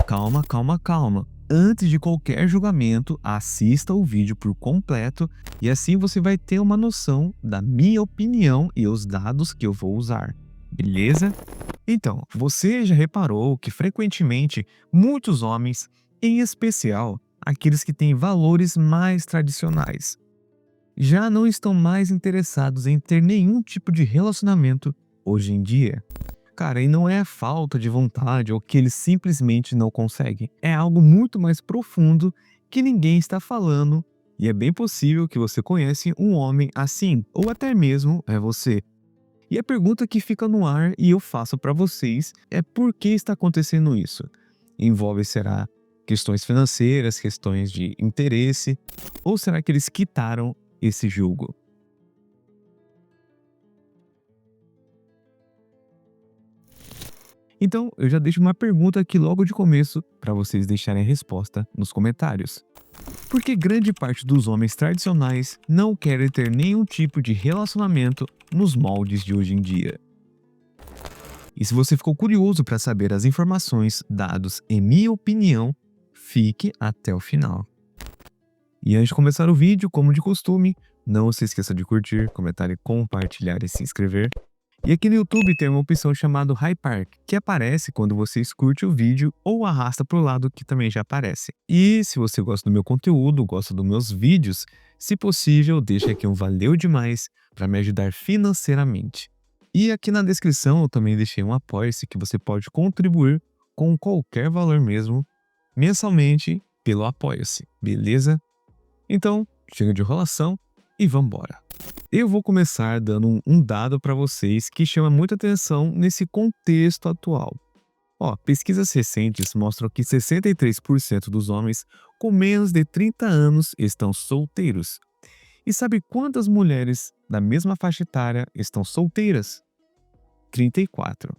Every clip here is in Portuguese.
calma, calma, calma. Antes de qualquer julgamento, assista o vídeo por completo e assim você vai ter uma noção da minha opinião e os dados que eu vou usar. Beleza? Então, você já reparou que frequentemente muitos homens, em especial aqueles que têm valores mais tradicionais, já não estão mais interessados em ter nenhum tipo de relacionamento hoje em dia? Cara, e não é falta de vontade ou que eles simplesmente não conseguem. É algo muito mais profundo que ninguém está falando. E é bem possível que você conhece um homem assim, ou até mesmo é você. E a pergunta que fica no ar e eu faço para vocês é por que está acontecendo isso? Envolve, será, questões financeiras, questões de interesse, ou será que eles quitaram esse julgo? Então, eu já deixo uma pergunta aqui logo de começo para vocês deixarem a resposta nos comentários. Por que grande parte dos homens tradicionais não querem ter nenhum tipo de relacionamento nos moldes de hoje em dia? E se você ficou curioso para saber as informações, dados e minha opinião, fique até o final. E antes de começar o vídeo, como de costume, não se esqueça de curtir, comentar e compartilhar e se inscrever. E aqui no YouTube tem uma opção chamada Hypark, que aparece quando você curte o vídeo ou arrasta para o lado, que também já aparece. E se você gosta do meu conteúdo, gosta dos meus vídeos, se possível, deixa aqui um valeu demais para me ajudar financeiramente. E aqui na descrição eu também deixei um apoia-se que você pode contribuir com qualquer valor mesmo, mensalmente, pelo apoia-se, beleza? Então, chega de enrolação e vambora. Eu vou começar dando um dado para vocês que chama muita atenção nesse contexto atual. Ó, pesquisas recentes mostram que 63% dos homens com menos de 30 anos estão solteiros. E sabe quantas mulheres da mesma faixa etária estão solteiras? 34.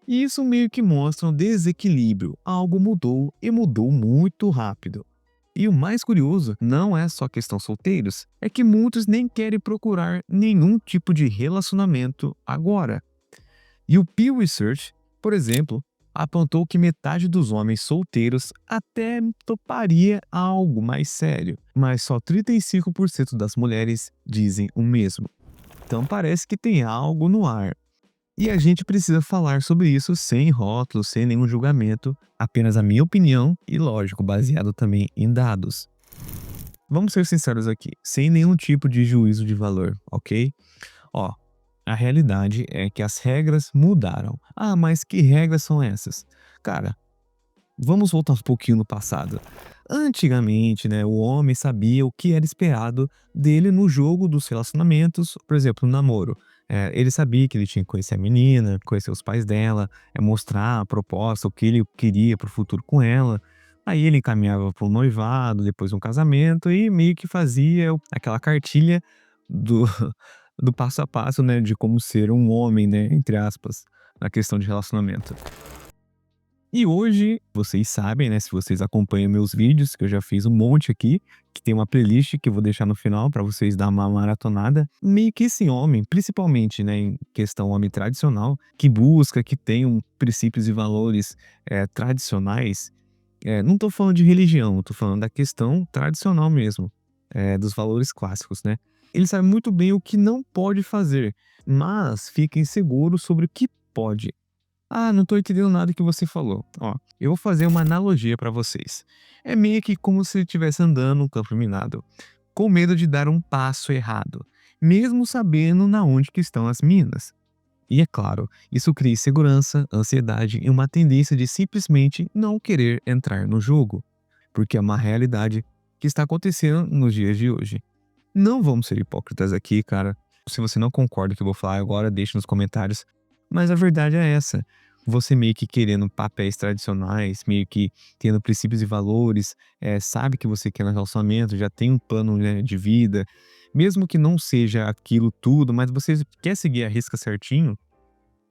E isso meio que mostra um desequilíbrio. Algo mudou e mudou muito rápido. E o mais curioso não é só que estão solteiros, é que muitos nem querem procurar nenhum tipo de relacionamento agora. E o Pew Research, por exemplo, apontou que metade dos homens solteiros até toparia algo mais sério, mas só 35% das mulheres dizem o mesmo. Então parece que tem algo no ar. E a gente precisa falar sobre isso sem rótulos, sem nenhum julgamento, apenas a minha opinião e, lógico, baseado também em dados. Vamos ser sinceros aqui, sem nenhum tipo de juízo de valor, ok? Ó, a realidade é que as regras mudaram. Ah, mas que regras são essas? Cara, vamos voltar um pouquinho no passado. Antigamente, né, o homem sabia o que era esperado dele no jogo dos relacionamentos, por exemplo, no namoro. Ele sabia que ele tinha que conhecer a menina, conhecer os pais dela, mostrar a proposta, o que ele queria para o futuro com ela. Aí ele encaminhava para um noivado, depois um casamento e meio que fazia aquela cartilha do, do passo a passo, né, de como ser um homem, né, entre aspas, na questão de relacionamento. E hoje, vocês sabem, né, se vocês acompanham meus vídeos, que eu já fiz um monte aqui, que tem uma playlist que eu vou deixar no final para vocês dar uma maratonada. Meio que esse homem, principalmente, né, em questão homem tradicional, que busca, que tem princípios e valores tradicionais, não tô falando de religião, tô falando da questão tradicional mesmo, dos valores clássicos, né. Ele sabe muito bem o que não pode fazer, mas fica inseguro sobre o que pode. Ah, não tô entendendo nada que você falou. Ó, eu vou fazer uma analogia para vocês. É meio que como se estivesse andando no campo minado, com medo de dar um passo errado, mesmo sabendo na onde que estão as minas. E é claro, isso cria insegurança, ansiedade e uma tendência de simplesmente não querer entrar no jogo, porque é uma realidade que está acontecendo nos dias de hoje. Não vamos ser hipócritas aqui, cara. Se você não concorda com o que eu vou falar agora, deixe nos comentários. Mas a verdade é essa. Você meio que querendo papéis tradicionais, meio que tendo princípios e valores, sabe que você quer um relacionamento, já tem um plano, né, de vida, mesmo que não seja aquilo tudo, mas você quer seguir a risca certinho,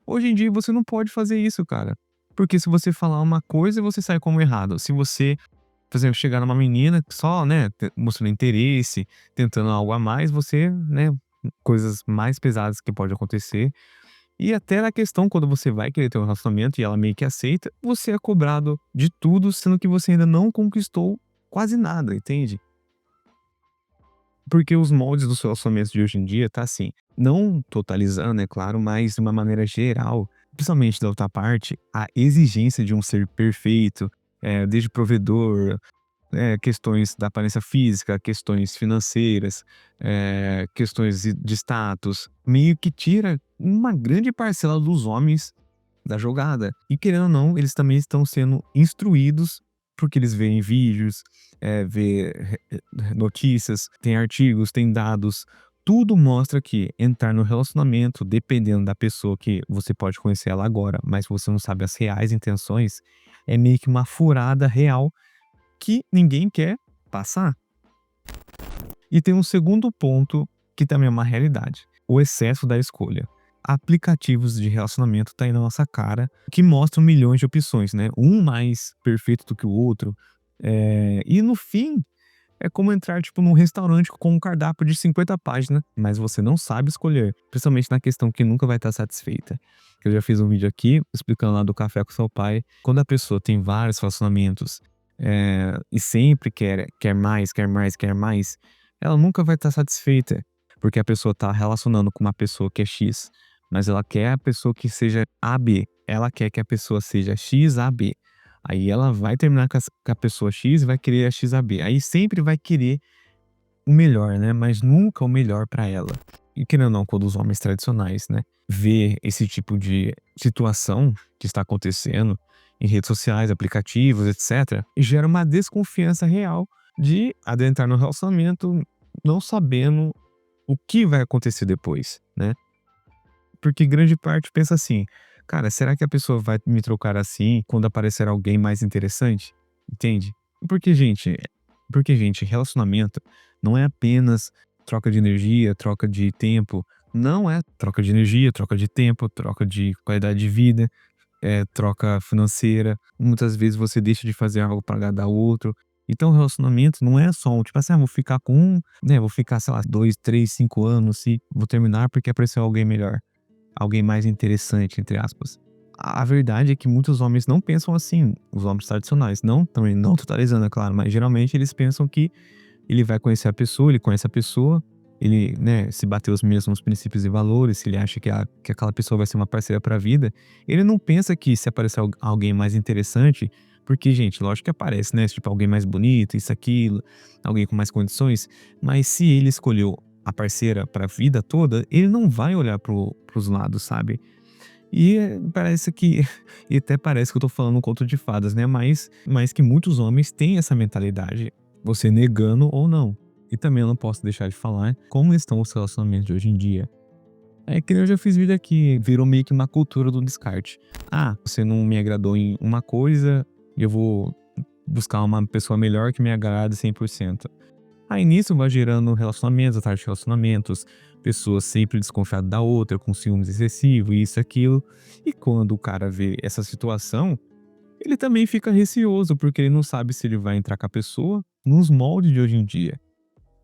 hoje em dia você não pode fazer isso, cara. Porque se você falar uma coisa, você sai como errado. Se você, por exemplo, chegar numa menina só, né, mostrando interesse, tentando algo a mais, você, né, coisas mais pesadas que pode acontecer. E até na questão quando você vai querer ter um relacionamento e ela meio que aceita, você é cobrado de tudo, sendo que você ainda não conquistou quase nada, entende? Porque os moldes dos relacionamentos de hoje em dia tá assim, não totalizando, é claro, mas de uma maneira geral, principalmente da outra parte, a exigência de um ser perfeito, desde provedor, questões da aparência física, questões financeiras, questões de status, meio que tira uma grande parcela dos homens da jogada. E querendo ou não, eles também estão sendo instruídos, porque eles veem vídeos, vê notícias, tem artigos, tem dados. Tudo mostra que entrar no relacionamento, dependendo da pessoa que você pode conhecer ela agora, mas você não sabe as reais intenções, é meio que uma furada real que ninguém quer passar. E tem um segundo ponto que também é uma realidade: o excesso da escolha. Aplicativos de relacionamento tá aí na nossa cara, que mostram milhões de opções, né? Um mais perfeito do que o outro. E no fim, é como entrar, tipo, num restaurante com um cardápio de 50 páginas, mas você não sabe escolher, principalmente na questão que nunca vai estar satisfeita. Eu já fiz um vídeo aqui explicando lá do café com seu pai. Quando a pessoa tem vários relacionamentos, e sempre quer mais, quer mais, quer mais, ela nunca vai estar satisfeita, porque a pessoa tá relacionando com uma pessoa que é X, mas ela quer a pessoa que seja AB. Ela quer que a pessoa seja XAB. Aí ela vai terminar com a pessoa X e vai querer a XAB. Aí sempre vai querer o melhor, né? Mas nunca o melhor pra ela. E querendo ou não, quando os homens tradicionais, né, vê esse tipo de situação que está acontecendo em redes sociais, aplicativos, etc., gera uma desconfiança real de adentrar no relacionamento não sabendo o que vai acontecer depois, né? Porque grande parte pensa assim: "Cara, será que a pessoa vai me trocar assim quando aparecer alguém mais interessante?", entende? Porque gente porque gente, relacionamento não é apenas troca de energia, troca de tempo. Não é troca de energia, troca de tempo, troca de qualidade de vida, troca financeira. Muitas vezes você deixa de fazer algo para agradar o outro. Então, o relacionamento não é só um tipo assim: "Ah, vou ficar com um, né, vou ficar, sei lá, 2, 3, 5 anos e vou terminar porque apareceu alguém melhor". Alguém mais interessante, entre aspas. A verdade é que muitos homens não pensam assim, os homens tradicionais, não também não totalizando, é claro, mas geralmente eles pensam que ele vai conhecer a pessoa, ele conhece a pessoa, ele, né, se bater os mesmos princípios e valores, se ele acha que aquela pessoa vai ser uma parceira pra vida, ele não pensa que se aparecer alguém mais interessante, porque, gente, lógico que aparece, né, tipo, alguém mais bonito, isso, aquilo, alguém com mais condições, mas se ele escolheu a parceira pra vida toda, ele não vai olhar pros lados, sabe? E parece que e até parece que eu tô falando um conto de fadas, né, mas que muitos homens têm essa mentalidade, você negando ou não. E também eu não posso deixar de falar como estão os relacionamentos de hoje em dia. É que nem eu já fiz vídeo aqui, virou meio que uma cultura do descarte. "Ah, você não me agradou em uma coisa, eu vou buscar uma pessoa melhor que me agrade 100%". Aí nisso vai gerando relacionamentos atrás de relacionamentos, pessoas sempre desconfiadas da outra, com ciúmes excessivo, isso, aquilo. E quando o cara vê essa situação, ele também fica receoso, porque ele não sabe se ele vai entrar com a pessoa nos moldes de hoje em dia.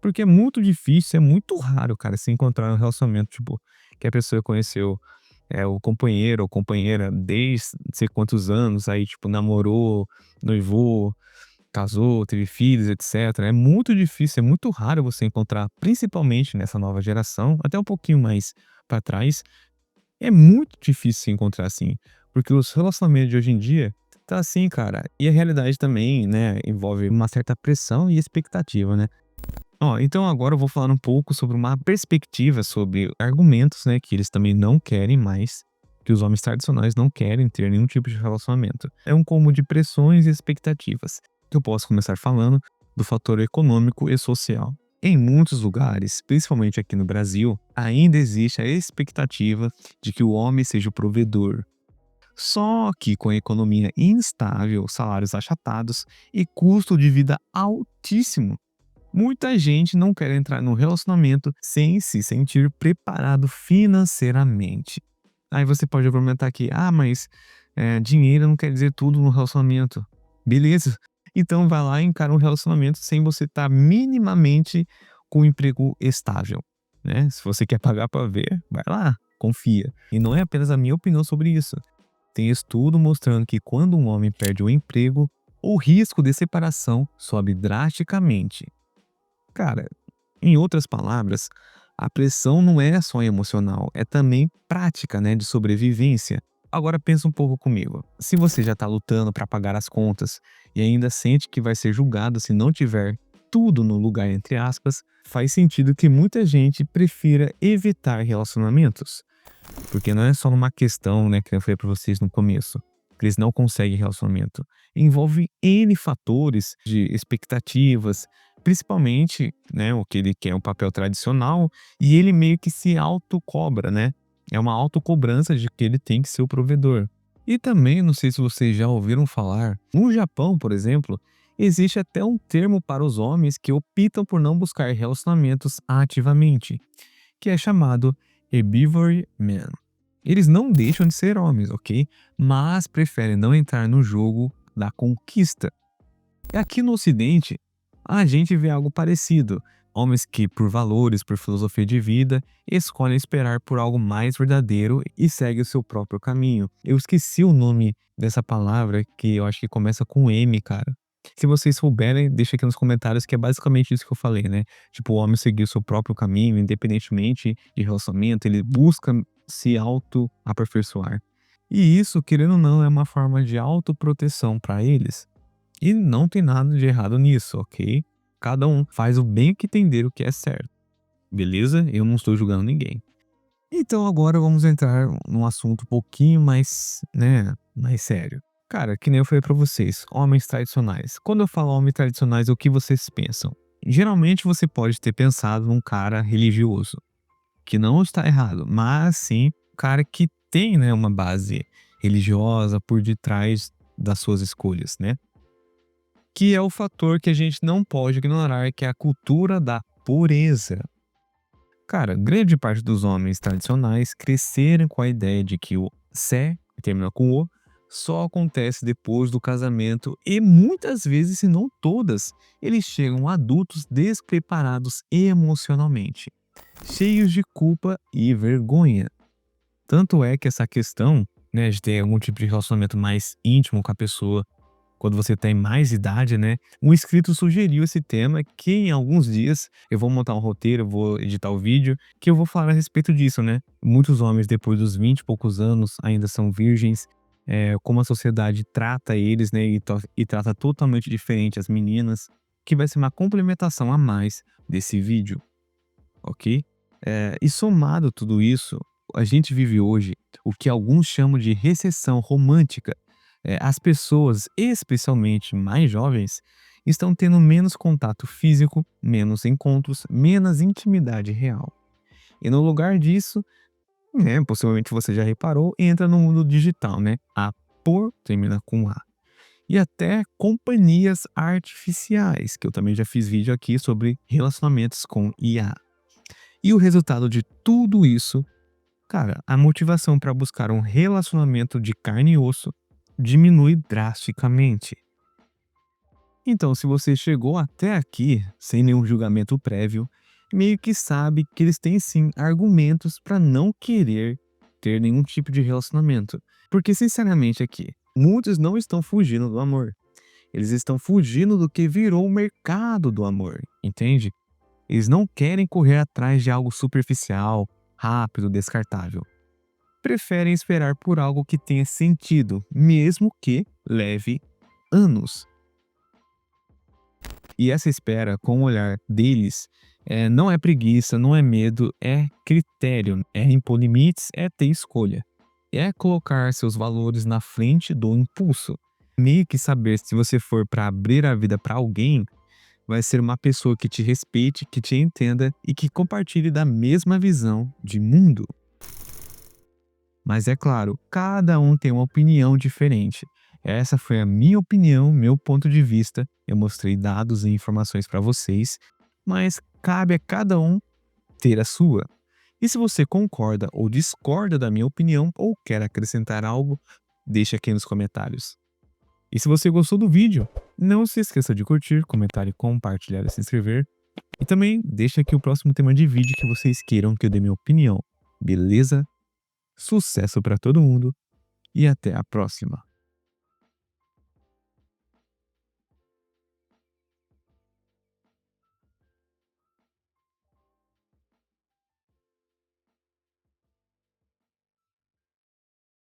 Porque é muito difícil, é muito raro, cara, se encontrar um relacionamento, tipo, que a pessoa conheceu o companheiro ou companheira desde não sei quantos anos, aí, tipo, namorou, noivou, casou, teve filhos, etc. É muito difícil, é muito raro você encontrar, principalmente nessa nova geração, até um pouquinho mais para trás, é muito difícil se encontrar assim, porque os relacionamentos de hoje em dia tá assim, cara. E a realidade também, né, envolve uma certa pressão e expectativa, né? Ó, então agora eu vou falar um pouco sobre uma perspectiva sobre argumentos, né, que eles também não querem mais, que os homens tradicionais não querem ter nenhum tipo de relacionamento. É um combo de pressões e expectativas. Eu posso começar falando do fator econômico e social. Em muitos lugares, principalmente aqui no Brasil, ainda existe a expectativa de que o homem seja o provedor. Só que com a economia instável, salários achatados e custo de vida altíssimo, muita gente não quer entrar no relacionamento sem se sentir preparado financeiramente. Aí você pode argumentar aqui: "Ah, mas dinheiro não quer dizer tudo no relacionamento". Beleza. Então vai lá e encara um relacionamento sem você estar minimamente com um emprego estável, né. Se você quer pagar para ver, vai lá. confia. E não é apenas a minha opinião sobre isso. Tem estudo mostrando que quando um homem perde o emprego, o risco de separação sobe drasticamente. Cara, em outras palavras, a pressão não é só emocional, é também prática, né, de sobrevivência. Agora pensa um pouco comigo. Se você já está lutando para pagar as contas e ainda sente que vai ser julgado se não tiver tudo no lugar, entre aspas, faz sentido que muita gente prefira evitar relacionamentos. Porque não é só uma questão, né, que eu falei para vocês no começo, que eles não conseguem relacionamento. Envolve N fatores de expectativas, principalmente, né, o que ele quer é um papel tradicional e ele meio que se autocobra, né? É uma autocobrança de que ele tem que ser o provedor. E também, não sei se vocês já ouviram falar, no Japão, por exemplo, existe até um termo para os homens que optam por não buscar relacionamentos ativamente, que é chamado Herbivory Man. Eles não deixam de ser homens, ok? Mas preferem não entrar no jogo da conquista. E aqui no Ocidente, a gente vê algo parecido. Homens que, por valores, por filosofia de vida, escolhem esperar por algo mais verdadeiro e seguem o seu próprio caminho. Eu esqueci o nome dessa palavra que eu acho que começa com M, cara. Se vocês souberem, deixa aqui nos comentários que é basicamente isso que eu falei, né? Tipo, o homem seguir o seu próprio caminho, independentemente de relacionamento, ele busca se auto-aperfeiçoar. E isso, querendo ou não, é uma forma de autoproteção para eles. E não tem nada de errado nisso, ok? Cada um faz o bem que entender o que é certo. Beleza? Eu não estou julgando ninguém. Então agora vamos entrar num assunto um pouquinho mais, né, mais sério. Cara, que nem eu falei pra vocês, homens tradicionais. Quando eu falo homens tradicionais, o que vocês pensam? Geralmente você pode ter pensado num cara religioso, que não está errado, mas sim um cara que tem, né, uma base religiosa por detrás das suas escolhas, né? Que é o fator que a gente não pode ignorar, que é a cultura da pureza. Cara, grande parte dos homens tradicionais cresceram com a ideia de que o sé, que termina com o, só acontece depois do casamento e muitas vezes, se não todas, eles chegam adultos despreparados emocionalmente, cheios de culpa e vergonha. Tanto é que essa questão, né, de ter algum tipo de relacionamento mais íntimo com a pessoa quando você tem mais idade, né? Um inscrito sugeriu esse tema que em alguns dias eu vou montar um roteiro, eu vou editar o vídeo, que eu vou falar a respeito disso, né? Muitos homens depois dos 20 e poucos anos ainda são virgens, como a sociedade trata eles, né? E trata totalmente diferente as meninas, que vai ser uma complementação a mais desse vídeo, ok? E somado a tudo isso, a gente vive hoje o que alguns chamam de recessão romântica. As pessoas, especialmente mais jovens, estão tendo menos contato físico, menos encontros, menos intimidade real. E no lugar disso, né, possivelmente você já reparou, entra no mundo digital, né? A por termina com A. E até companhias artificiais, que eu também já fiz vídeo aqui sobre relacionamentos com IA. E o resultado de tudo isso, cara, a motivação para buscar um relacionamento de carne e osso diminui drasticamente. Então, se você chegou até aqui sem nenhum julgamento prévio, meio que sabe que eles têm sim argumentos para não querer ter nenhum tipo de relacionamento. Porque, sinceramente, aqui, muitos não estão fugindo do amor. Eles estão fugindo do que virou o mercado do amor, entende? Eles não querem correr atrás de algo superficial, rápido, descartável. Preferem esperar por algo que tenha sentido, mesmo que leve anos. E essa espera, com o olhar deles, não é preguiça, não é medo, é critério, é impor limites, é ter escolha. É colocar seus valores na frente do impulso. Meio que saber se você for para abrir a vida para alguém, vai ser uma pessoa que te respeite, que te entenda e que compartilhe da mesma visão de mundo. Mas é claro, cada um tem uma opinião diferente. Essa foi a minha opinião, meu ponto de vista. Eu mostrei dados e informações para vocês, mas cabe a cada um ter a sua. E se você concorda ou discorda da minha opinião ou quer acrescentar algo, deixa aqui nos comentários. E se você gostou do vídeo, não se esqueça de curtir, comentar e compartilhar e se inscrever. E também deixa aqui o próximo tema de vídeo que vocês queiram que eu dê minha opinião, beleza? Sucesso para todo mundo e até a próxima!